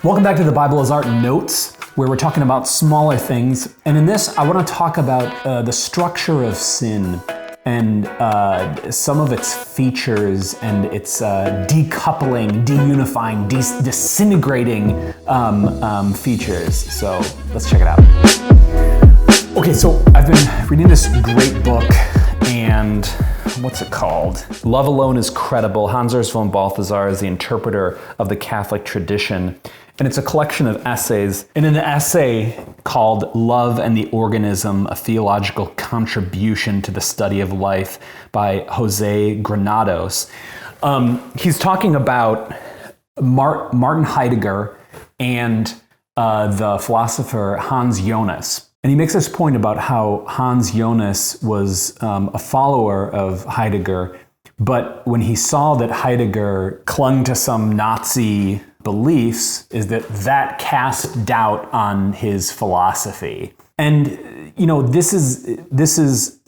Welcome back to the Bible as Art Notes, where we're talking about smaller things. And in this, I want to talk about the structure of sin and some of its features and its decoupling, deunifying, disintegrating features. So let's check it out. Okay, so I've been reading this great book, and what's it called? Love Alone is Credible. Urs Von Balthasar is the interpreter of the Catholic tradition. And it's a collection of essays. And in the essay called Love and the Organism, a Theological Contribution to the Study of Life by Jose Granados, he's talking about Martin Heidegger and the philosopher Hans Jonas. And he makes this point about how Hans Jonas was a follower of Heidegger, but when he saw that Heidegger clung to some Nazi beliefs, is that cast doubt on his philosophy. And you know, this is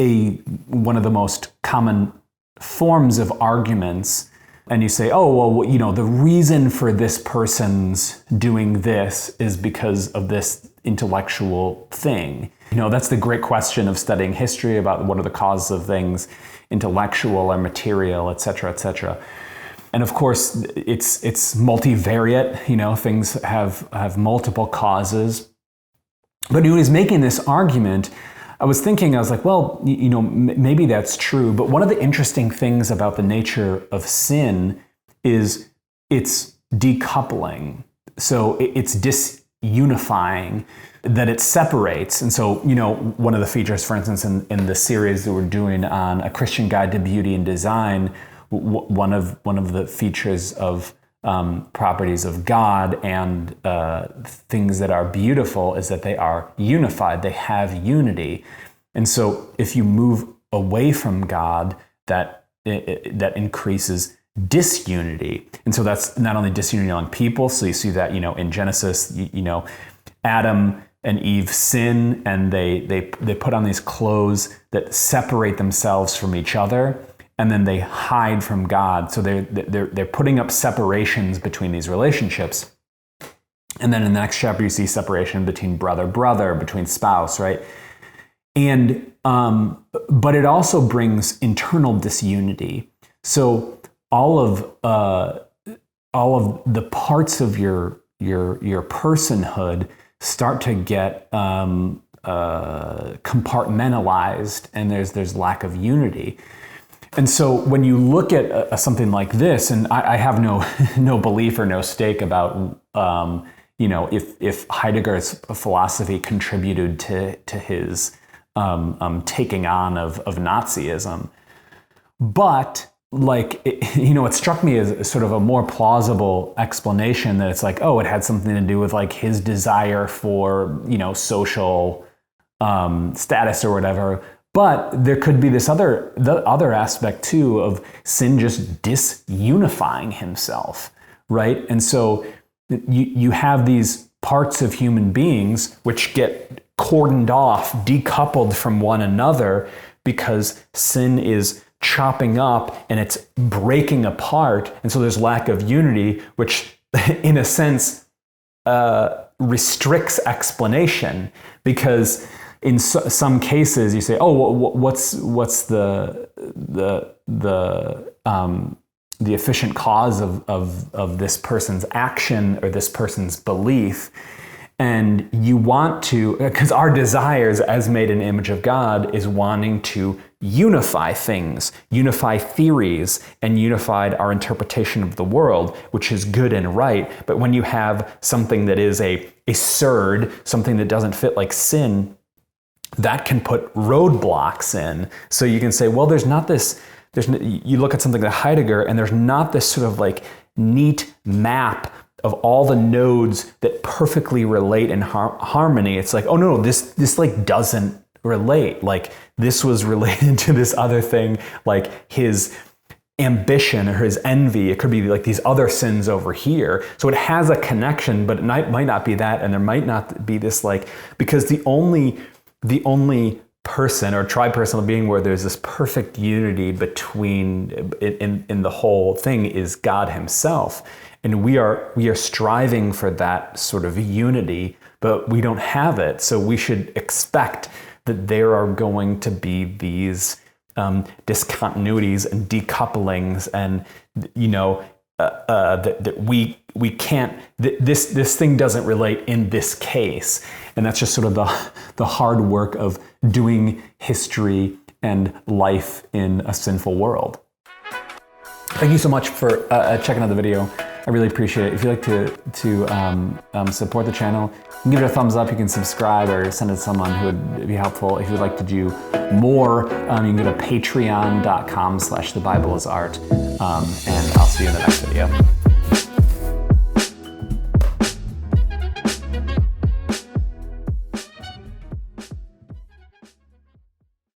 one of the most common forms of arguments. And you say, oh, well, you know, the reason for this person's doing this is because of this intellectual thing. You know, that's the great question of studying history about what are the causes of things, intellectual or material, et cetera, et cetera. And of course, it's multivariate. You know, things have multiple causes. But when he was making this argument, I was like, well, you know, maybe that's true. But one of the interesting things about the nature of sin is it's decoupling. So it's disunifying, that it separates. And so, you know, one of the features, for instance, in the series that we're doing on A Christian Guide to Beauty and Design, one of the features of properties of God and things that are beautiful is that they are unified. They have unity. And so if you move away from God, that increases disunity. And so that's not only disunity among people, so you see that, you know, in Genesis, you know, Adam and Eve sin, and they put on these clothes that separate themselves from each other, and then they hide from God. So they're putting up separations between these relationships. And then in the next chapter, you see separation between brother, between spouse, right? And but it also brings internal disunity. So all of the parts of your personhood start to get compartmentalized, and there's lack of unity. And so when you look at something like this, and I have no belief or no stake about you know, if Heidegger's philosophy contributed to his taking on of Nazism, but like, you know, it struck me as sort of a more plausible explanation that it's like, oh, it had something to do with like his desire for, you know, social status or whatever. But there could be the other aspect too of sin just disunifying himself, right? And so you have these parts of human beings which get cordoned off, decoupled from one another, because sin is chopping up and it's breaking apart. And so there's lack of unity, which in a sense restricts explanation, because in some cases, you say, "Oh, what's the efficient cause of this person's action or this person's belief?" And you want to, because our desires as made in the image of God is wanting to unify things, unify theories, and unify our interpretation of the world, which is good and right. But when you have something that is a surd, something that doesn't fit like sin, that can put roadblocks in. So you can say, well, you look at something like Heidegger, and there's not this sort of like neat map of all the nodes that perfectly relate in harmony. It's like, oh no, this like doesn't relate. Like this was related to this other thing, like his ambition or his envy. It could be like these other sins over here. So it has a connection, but it might not be that, and there might not be this like, because the only person or tripersonal being where there's this perfect unity between in the whole thing is God himself. and we are striving for that sort of unity, but we don't have it. So we should expect that there are going to be these discontinuities and decouplings, and that we can't. This thing doesn't relate in this case, and that's just sort of the hard work of doing history and life in a sinful world. Thank you so much for checking out the video. I really appreciate it. If you'd like to support the channel, you can give it a thumbs up. You can subscribe or send it to someone who would be helpful. If you'd like to do more, you can go to patreon.com/thebibleisart, and I'll see you in the next video.